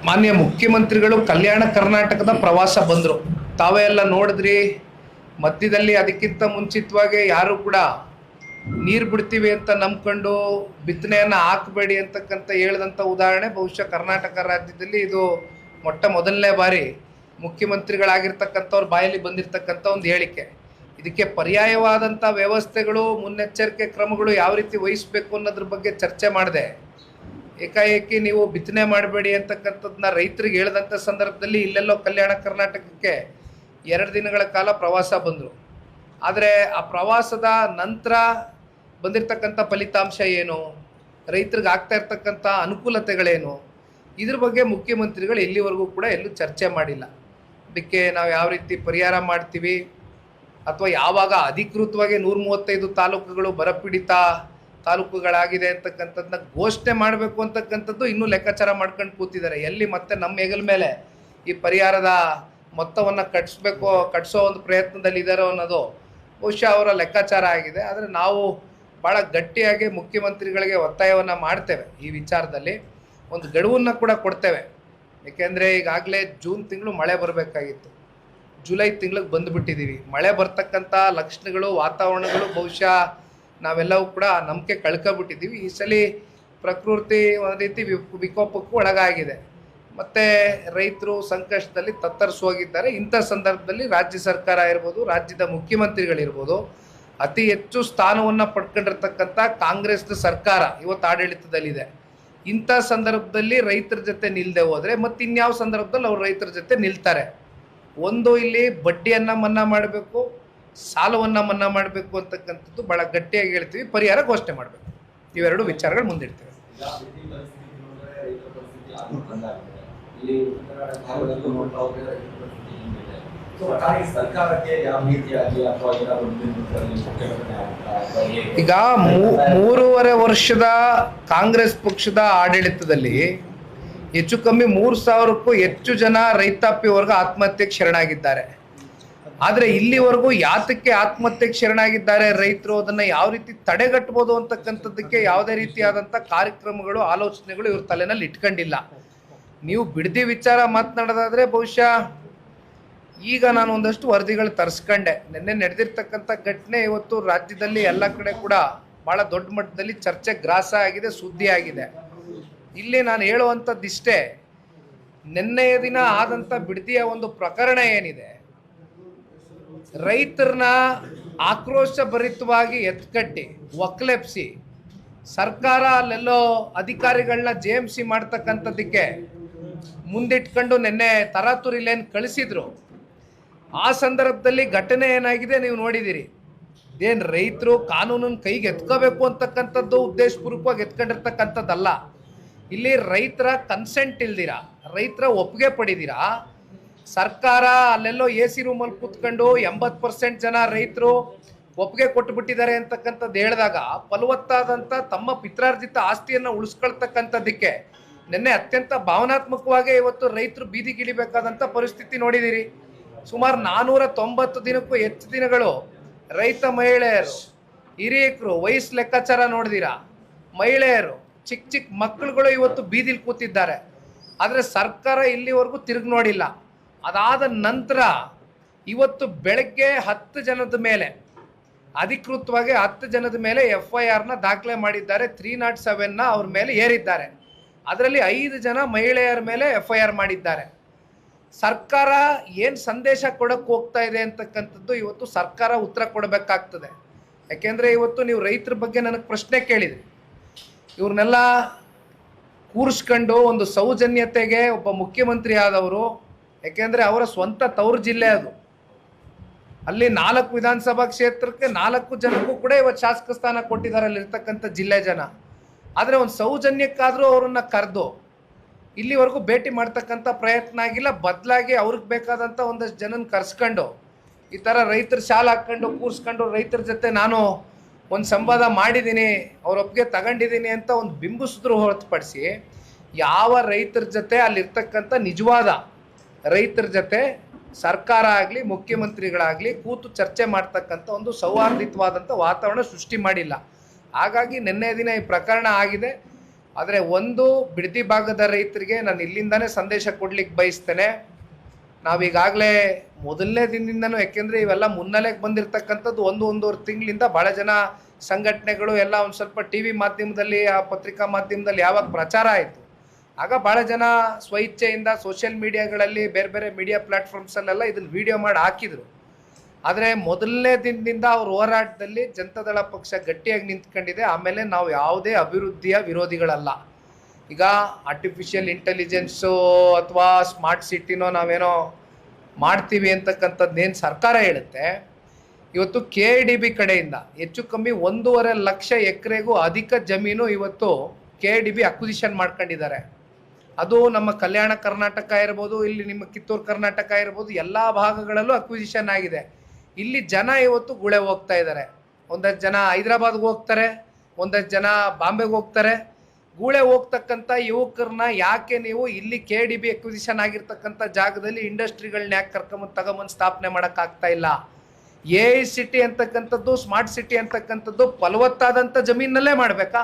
ಮಾನ್ಯ ಮುಖ್ಯಮಂತ್ರಿಗಳು ಕಲ್ಯಾಣ ಕರ್ನಾಟಕದ ಪ್ರವಾಸ ಬಂದರು. ತಾವೇ ಎಲ್ಲ ನೋಡಿದ್ರಿ. ಮಧ್ಯದಲ್ಲಿ ಅದಕ್ಕಿಂತ ಮುಂಚಿತವಾಗಿ ಯಾರು ಕೂಡ ನೀರು ಬಿಡ್ತೀವಿ ಅಂತ ನಂಬ್ಕೊಂಡು ಬಿತ್ತನೆಯನ್ನು ಹಾಕಬೇಡಿ ಅಂತಕ್ಕಂಥ ಹೇಳಿದಂಥ ಉದಾಹರಣೆ ಬಹುಶಃ ಕರ್ನಾಟಕ ರಾಜ್ಯದಲ್ಲಿ ಇದು ಮೊದಲನೇ ಬಾರಿ ಮುಖ್ಯಮಂತ್ರಿಗಳಾಗಿರ್ತಕ್ಕಂಥವ್ರ ಬಾಯಲ್ಲಿ ಬಂದಿರತಕ್ಕಂಥ ಒಂದು ಹೇಳಿಕೆ. ಇದಕ್ಕೆ ಪರ್ಯಾಯವಾದಂಥ ವ್ಯವಸ್ಥೆಗಳು, ಮುನ್ನೆಚ್ಚರಿಕೆ ಕ್ರಮಗಳು ಯಾವ ರೀತಿ ವಹಿಸಬೇಕು ಅನ್ನೋದ್ರ ಬಗ್ಗೆ ಚರ್ಚೆ ಮಾಡಿದೆ. ಏಕಾಏಕಿ ನೀವು ಬಿತ್ತನೆ ಮಾಡಬೇಡಿ ಅಂತಕ್ಕಂಥದ್ದನ್ನ ರೈತರಿಗೆ ಹೇಳಿದಂಥ ಸಂದರ್ಭದಲ್ಲಿ ಇಲ್ಲೆಲ್ಲೋ ಕಲ್ಯಾಣ ಕರ್ನಾಟಕಕ್ಕೆ 2 ದಿನಗಳ ಕಾಲ ಪ್ರವಾಸ ಬಂದರು. ಆದರೆ ಆ ಪ್ರವಾಸದ ನಂತರ ಬಂದಿರತಕ್ಕಂಥ ಫಲಿತಾಂಶ ಏನು, ರೈತರಿಗೆ ಆಗ್ತಾ ಇರ್ತಕ್ಕಂಥ ಅನುಕೂಲತೆಗಳೇನು, ಇದ್ರ ಬಗ್ಗೆ ಮುಖ್ಯಮಂತ್ರಿಗಳು ಇಲ್ಲಿವರೆಗೂ ಕೂಡ ಎಲ್ಲೂ ಚರ್ಚೆ ಮಾಡಿಲ್ಲ. ಇದಕ್ಕೆ ನಾವು ಯಾವ ರೀತಿ ಪರಿಹಾರ ಮಾಡ್ತೀವಿ ಅಥವಾ ಯಾವಾಗ ಅಧಿಕೃತವಾಗಿ 135 ತಾಲೂಕುಗಳು ಬರಪೀಡಿತ ತಾಲೂಕುಗಳಾಗಿದೆ ಅಂತಕ್ಕಂಥದ್ದನ್ನ ಘೋಷಣೆ ಮಾಡಬೇಕು ಅಂತಕ್ಕಂಥದ್ದು ಇನ್ನೂ ಲೆಕ್ಕಾಚಾರ ಮಾಡ್ಕೊಂಡು ಕೂತಿದ್ದಾರೆ. ಎಲ್ಲಿ ಮತ್ತೆ ನಮ್ಮ ಹೆಗಲ ಮೇಲೆ ಈ ಪರಿಹಾರದ ಮೊತ್ತವನ್ನು ಕಟ್ಟಿಸೋ ಒಂದು ಪ್ರಯತ್ನದಲ್ಲಿ ಇದ್ದಾರೋ ಅನ್ನೋದು ಬಹುಶಃ ಅವರ ಲೆಕ್ಕಾಚಾರ ಆಗಿದೆ. ಆದರೆ ನಾವು ಭಾಳ ಗಟ್ಟಿಯಾಗಿ ಮುಖ್ಯಮಂತ್ರಿಗಳಿಗೆ ಒತ್ತಾಯವನ್ನು ಮಾಡ್ತೇವೆ. ಈ ವಿಚಾರದಲ್ಲಿ ಒಂದು ಗಡುವನ್ನು ಕೂಡ ಕೊಡ್ತೇವೆ. ಏಕೆಂದರೆ ಈಗಾಗಲೇ ಜೂನ್ ತಿಂಗಳು ಮಳೆ ಬರಬೇಕಾಗಿತ್ತು, ಜುಲೈ ತಿಂಗಳಿಗೆ ಬಂದುಬಿಟ್ಟಿದ್ದೀವಿ. ಮಳೆ ಬರ್ತಕ್ಕಂಥ ಲಕ್ಷಣಗಳು, ವಾತಾವರಣಗಳು ಬಹುಶಃ ನಾವೆಲ್ಲವೂ ಕೂಡ ನಂಬಿಕೆ ಕಳ್ಕೊಬಿಟ್ಟಿದ್ದೀವಿ. ಈ ಸಲ ಪ್ರಕೃತಿ ಒಂದು ರೀತಿ ವಿಕೋಪಕ್ಕೂ ಒಳಗಾಗಿದೆ. ಮತ್ತು ರೈತರು ಸಂಕಷ್ಟದಲ್ಲಿ ತತ್ತರಿಸೋಗಿದ್ದಾರೆ. ಇಂಥ ಸಂದರ್ಭದಲ್ಲಿ ರಾಜ್ಯ ಸರ್ಕಾರ ಇರ್ಬೋದು, ರಾಜ್ಯದ ಮುಖ್ಯಮಂತ್ರಿಗಳಿರ್ಬೋದು, ಅತಿ ಹೆಚ್ಚು ಸ್ಥಾನವನ್ನು ಪಡ್ಕೊಂಡಿರ್ತಕ್ಕಂಥ ಕಾಂಗ್ರೆಸ್ನ ಸರ್ಕಾರ ಇವತ್ತು ಆಡಳಿತದಲ್ಲಿದೆ. ಇಂಥ ಸಂದರ್ಭದಲ್ಲಿ ರೈತರ ಜೊತೆ ನಿಲ್ಲದೆ ಹೋದರೆ ಮತ್ತು ಇನ್ಯಾವ ಸಂದರ್ಭದಲ್ಲಿ ಅವ್ರು ರೈತರ ಜೊತೆ ನಿಲ್ತಾರೆ? ಒಂದು, ಇಲ್ಲಿ ಬಡ್ಡಿಯನ್ನು ಮನ್ನಾ ಮಾಡಬೇಕು, ಸಾಲವನ್ನು ಮನ್ನಾ ಮಾಡಬೇಕು ಅಂತಕ್ಕಂಥದ್ದು ಭಾಳ ಗಟ್ಟಿಯಾಗಿ ಹೇಳ್ತೀವಿ. ಪರಿಹಾರ ಘೋಷಣೆ ಮಾಡಬೇಕು. ಇವೆರಡು ವಿಚಾರಗಳು ಮುಂದಿಡ್ತೇವೆ. ಈಗ 3.5 ವರ್ಷದ ಕಾಂಗ್ರೆಸ್ ಪಕ್ಷದ ಆಡಳಿತದಲ್ಲಿ ಹೆಚ್ಚು ಕಮ್ಮಿ 3,000ಕ್ಕೂ ಹೆಚ್ಚು ಜನ ರೈತಾಪಿ ವರ್ಗ ಆತ್ಮಹತ್ಯೆಗೆ ಶರಣಾಗಿದ್ದಾರೆ. ಆದರೆ ಇಲ್ಲಿವರೆಗೂ ಯಾತಕ್ಕೆ ಆತ್ಮಹತ್ಯೆಗೆ ಶರಣಾಗಿದ್ದಾರೆ ರೈತರು, ಅದನ್ನು ಯಾವ ರೀತಿ ತಡೆಗಟ್ಟಬಹುದು ಅಂತಕ್ಕಂಥದ್ದಕ್ಕೆ ಯಾವುದೇ ರೀತಿಯಾದಂಥ ಕಾರ್ಯಕ್ರಮಗಳು, ಆಲೋಚನೆಗಳು ಇವ್ರ ತಲೆನಲ್ಲಿ ಇಟ್ಕೊಂಡಿಲ್ಲ. ನೀವು ಬಿಡದಿ ವಿಚಾರ ಮಾತನಾಡೋದಾದರೆ ಬಹುಶಃ ಈಗ ನಾನು ಒಂದಷ್ಟು ವರದಿಗಳು ತರಿಸ್ಕೊಂಡೆ. ನಿನ್ನೆ ನಡೆದಿರ್ತಕ್ಕಂಥ ಘಟನೆ ಇವತ್ತು ರಾಜ್ಯದಲ್ಲಿ ಎಲ್ಲ ಕಡೆ ಕೂಡ ಭಾಳ ದೊಡ್ಡ ಮಟ್ಟದಲ್ಲಿ ಚರ್ಚೆ ಗ್ರಾಸ ಆಗಿದೆ, ಸುದ್ದಿ ಆಗಿದೆ. ಇಲ್ಲಿ ನಾನು ಹೇಳುವಂಥದ್ದಿಷ್ಟೇ, ನಿನ್ನೆಯ ದಿನ ಆದಂಥ ಬಿಡದಿಯ ಒಂದು ಪ್ರಕರಣ ಏನಿದೆ, ರೈತರನ್ನ ಆಕ್ರೋಶ ಭರಿತವಾಗಿ ಎತ್ಕಟ್ಟಿ ಒಕ್ಕಲೆಪ್ಸಿ ಸರ್ಕಾರ ಅಲ್ಲೆಲ್ಲೋ ಅಧಿಕಾರಿಗಳನ್ನ JMC ಮಾಡ್ತಕ್ಕಂಥದ್ದಕ್ಕೆ ಮುಂದಿಟ್ಕೊಂಡು ನಿನ್ನೆ ತರಾತುರಿಲೇನು ಕಳಿಸಿದ್ರು. ಆ ಸಂದರ್ಭದಲ್ಲಿ ಘಟನೆ ಏನಾಗಿದೆ ನೀವು ನೋಡಿದ್ದೀರಿ. ಏನು ರೈತರು ಕಾನೂನನ್ನು ಕೈಗೆ ಎತ್ಕೋಬೇಕು ಅಂತಕ್ಕಂಥದ್ದು ಉದ್ದೇಶಪೂರ್ವಕವಾಗಿ ಎತ್ಕೊಂಡಿರ್ತಕ್ಕಂಥದ್ದಲ್ಲ. ಇಲ್ಲಿ ರೈತರ ಕನ್ಸೆಂಟ್ ಇಲ್ದಿರ, ರೈತರ ಒಪ್ಪಿಗೆ ಪಡಿದಿರಾ ಸರ್ಕಾರ ಅಲ್ಲೆಲ್ಲೋ AC ರೂಮಲ್ಲಿ ಕೂತ್ಕೊಂಡು 80% ಜನ ರೈತರು ಒಪ್ಪಿಗೆ ಕೊಟ್ಟುಬಿಟ್ಟಿದ್ದಾರೆ ಅಂತಕ್ಕಂಥದ್ದು ಹೇಳಿದಾಗ ಫಲವತ್ತಾದಂಥ ತಮ್ಮ ಪಿತ್ರಾರ್ಜಿತ ಆಸ್ತಿಯನ್ನು ಉಳಿಸ್ಕೊಳ್ತಕ್ಕಂಥದ್ದಕ್ಕೆ ನಿನ್ನೆ ಅತ್ಯಂತ ಭಾವನಾತ್ಮಕವಾಗಿ ಇವತ್ತು ರೈತರು ಬೀದಿಗಿಳಿಬೇಕಾದಂಥ ಪರಿಸ್ಥಿತಿ ನೋಡಿದ್ದೀರಿ. ಸುಮಾರು 490 ದಿನಕ್ಕೂ ಹೆಚ್ಚು ದಿನಗಳು ರೈತ ಮಹಿಳೆಯರು, ಹಿರಿಯಕರು, ವಯಸ್ಸು ಲೆಕ್ಕಾಚಾರ ನೋಡಿದಿರಾ, ಮಹಿಳೆಯರು, ಚಿಕ್ಕ ಮಕ್ಕಳುಗಳು ಇವತ್ತು ಬೀದಿಲಿ ಕೂತಿದ್ದಾರೆ. ಆದರೆ ಸರ್ಕಾರ ಇಲ್ಲಿವರೆಗೂ ತಿರುಗಿ ನೋಡಿಲ್ಲ. ಅದಾದ ನಂತರ ಇವತ್ತು ಬೆಳಗ್ಗೆ 10 ಜನದ ಮೇಲೆ ಅಧಿಕೃತವಾಗಿ 10 ಜನದ ಮೇಲೆ FIRನ ದಾಖಲೆ ಮಾಡಿದ್ದಾರೆ. 307ನ ಅವ್ರ ಮೇಲೆ ಏರಿದ್ದಾರೆ. ಅದರಲ್ಲಿ 5 ಜನ ಮಹಿಳೆಯರ ಮೇಲೆ FIR ಮಾಡಿದ್ದಾರೆ. ಸರ್ಕಾರ ಏನು ಸಂದೇಶ ಕೊಡೋಕ್ಕೆ ಹೋಗ್ತಾ ಇದೆ ಅಂತಕ್ಕಂಥದ್ದು ಇವತ್ತು ಸರ್ಕಾರ ಉತ್ತರ ಕೊಡಬೇಕಾಗ್ತದೆ. ಯಾಕೆಂದರೆ ಇವತ್ತು ನೀವು ರೈತರ ಬಗ್ಗೆ ನನಗೆ ಪ್ರಶ್ನೆ ಕೇಳಿದ್ರಿ. ಇವ್ರನ್ನೆಲ್ಲ ಕೂರಿಸ್ಕೊಂಡು ಒಂದು ಸೌಜನ್ಯತೆಗೆ ಒಬ್ಬ ಮುಖ್ಯಮಂತ್ರಿ ಆದವರು, ಯಾಕೆಂದರೆ ಅವರ ಸ್ವಂತ ತವರು ಜಿಲ್ಲೆ ಅದು. ಅಲ್ಲಿ 4 ವಿಧಾನಸಭಾ ಕ್ಷೇತ್ರಕ್ಕೆ 4 ಜನಕ್ಕೂ ಕೂಡ ಇವತ್ತು ಶಾಸಕ ಸ್ಥಾನ ಕೊಟ್ಟಿದ್ದಾರೆ ಅಲ್ಲಿರ್ತಕ್ಕಂಥ ಜಿಲ್ಲೆ ಜನ. ಆದರೆ ಒಂದು ಸೌಜನ್ಯಕ್ಕಾದರೂ ಅವರನ್ನು ಕರೆದು ಇಲ್ಲಿವರೆಗೂ ಭೇಟಿ ಮಾಡ್ತಕ್ಕಂಥ ಪ್ರಯತ್ನ ಆಗಿಲ್ಲ. ಬದಲಾಗಿ ಅವ್ರಿಗೆ ಬೇಕಾದಂಥ ಒಂದಷ್ಟು ಜನನ ಕರೆಸ್ಕೊಂಡು ಈ ಥರ ರೈತರ ಶಾಲೆ ಹಾಕ್ಕೊಂಡು ಕೂರಿಸ್ಕೊಂಡು ರೈತರ ಜೊತೆ ನಾನು ಒಂದು ಸಂವಾದ ಮಾಡಿದ್ದೀನಿ, ಅವ್ರ ಒಪ್ಪಿಗೆ ತಗೊಂಡಿದ್ದೀನಿ ಅಂತ ಒಂದು ಬಿಂಬಿಸಿದ್ರು ಹೊರತುಪಡಿಸಿ ಯಾವ ರೈತರ ಜೊತೆ ಅಲ್ಲಿರ್ತಕ್ಕಂಥ ನಿಜವಾದ ರೈತರ ಜೊತೆ ಸರ್ಕಾರ ಆಗಲಿ ಮುಖ್ಯಮಂತ್ರಿಗಳಾಗಲಿ ಕೂತು ಚರ್ಚೆ ಮಾಡ್ತಕ್ಕಂಥ ಒಂದು ಸೌಹಾರ್ದಿತವಾದಂಥ ವಾತಾವರಣ ಸೃಷ್ಟಿ ಮಾಡಿಲ್ಲ. ಹಾಗಾಗಿ ನಿನ್ನೆ ದಿನ ಈ ಪ್ರಕರಣ ಆಗಿದೆ. ಆದರೆ ಒಂದು ಬಿಡದಿ ಭಾಗದ ರೈತರಿಗೆ ನಾನು ಇಲ್ಲಿಂದಾನೇ ಸಂದೇಶ ಕೊಡ್ಲಿಕ್ಕೆ ಬಯಸ್ತೇನೆ. ನಾವೀಗಾಗಲೇ ಮೊದಲನೇ ದಿನದಿಂದನೂ, ಯಾಕೆಂದರೆ ಇವೆಲ್ಲ ಮುನ್ನೆಲೆಗೆ ಬಂದಿರತಕ್ಕಂಥದ್ದು ಒಂದೂವರೆ ತಿಂಗಳಿಂದ ಭಾಳ ಜನ ಸಂಘಟನೆಗಳು ಎಲ್ಲ ಒಂದು ಸ್ವಲ್ಪ ಟಿ ವಿ ಮಾಧ್ಯಮದಲ್ಲಿ, ಆ ಪತ್ರಿಕಾ ಮಾಧ್ಯಮದಲ್ಲಿ ಯಾವಾಗ ಪ್ರಚಾರ ಆಯಿತು ಆಗ ಭಾಳ ಜನ ಸ್ವಇಚ್ಛೆಯಿಂದ ಸೋಷಿಯಲ್ ಮೀಡಿಯಾಗಳಲ್ಲಿ ಬೇರೆ ಬೇರೆ ಮೀಡಿಯಾ ಪ್ಲ್ಯಾಟ್ಫಾರ್ಮ್ಸಲ್ಲೆಲ್ಲ ಇದನ್ನು ವಿಡಿಯೋ ಮಾಡಿ ಹಾಕಿದರು. ಆದರೆ ಮೊದಲನೇ ದಿನದಿಂದ ಅವ್ರ ಹೋರಾಟದಲ್ಲಿ ಜನತಾದಳ ಪಕ್ಷ ಗಟ್ಟಿಯಾಗಿ ನಿಂತ್ಕೊಂಡಿದೆ. ಆಮೇಲೆ ನಾವು ಯಾವುದೇ ಅಭಿವೃದ್ಧಿಯ ವಿರೋಧಿಗಳಲ್ಲ. ಈಗ ಆರ್ಟಿಫಿಷಿಯಲ್ ಇಂಟೆಲಿಜೆನ್ಸು ಅಥವಾ ಸ್ಮಾರ್ಟ್ ಸಿಟಿನೋ ನಾವೇನೋ ಮಾಡ್ತೀವಿ ಅಂತಕ್ಕಂಥದ್ದೇನು ಸರ್ಕಾರ ಹೇಳುತ್ತೆ, ಇವತ್ತು KIDB ಕಡೆಯಿಂದ ಹೆಚ್ಚು ಕಮ್ಮಿ 1.5 ಲಕ್ಷ ಎಕರೆಗೂ ಅಧಿಕ ಜಮೀನು ಇವತ್ತು KIDB ಅಕ್ವಿಸಿಷನ್ ಮಾಡ್ಕೊಂಡಿದ್ದಾರೆ. ಅದು ನಮ್ಮ ಕಲ್ಯಾಣ ಕರ್ನಾಟಕ ಇರ್ಬೋದು, ಇಲ್ಲಿ ನಿಮ್ಮ ಕಿತ್ತೂರು ಕರ್ನಾಟಕ ಇರ್ಬೋದು, ಎಲ್ಲ ಭಾಗಗಳಲ್ಲೂ ಅಕ್ವಿಸಿಷನ್ ಆಗಿದೆ. ಇಲ್ಲಿ ಜನ ಇವತ್ತು ಗುಳೆ ಹೋಗ್ತಾ ಇದ್ದಾರೆ. ಒಂದಷ್ಟು ಜನ ಹೈದರಾಬಾದ್ಗೆ ಹೋಗ್ತಾರೆ, ಒಂದಷ್ಟು ಜನ ಬಾಂಬೆಗೆ ಹೋಗ್ತಾರೆ. ಗೂಳೆ ಹೋಗ್ತಕ್ಕಂಥ ಯುವಕರನ್ನ ಯಾಕೆ ನೀವು ಇಲ್ಲಿ KIDB ಅಕ್ವಿಸಿಷನ್ ಆಗಿರ್ತಕ್ಕಂಥ ಜಾಗದಲ್ಲಿ ಇಂಡಸ್ಟ್ರಿಗಳನ್ನ ಯಾಕೆ ತಗೊಂಬಂದು ಸ್ಥಾಪನೆ ಮಾಡೋಕ್ಕಾಗ್ತಾ ಇಲ್ಲ? AI ಸಿಟಿ ಅಂತಕ್ಕಂಥದ್ದು, ಸ್ಮಾರ್ಟ್ ಸಿಟಿ ಅಂತಕ್ಕಂಥದ್ದು ಫಲವತ್ತಾದಂಥ ಜಮೀನಲ್ಲೇ ಮಾಡಬೇಕಾ?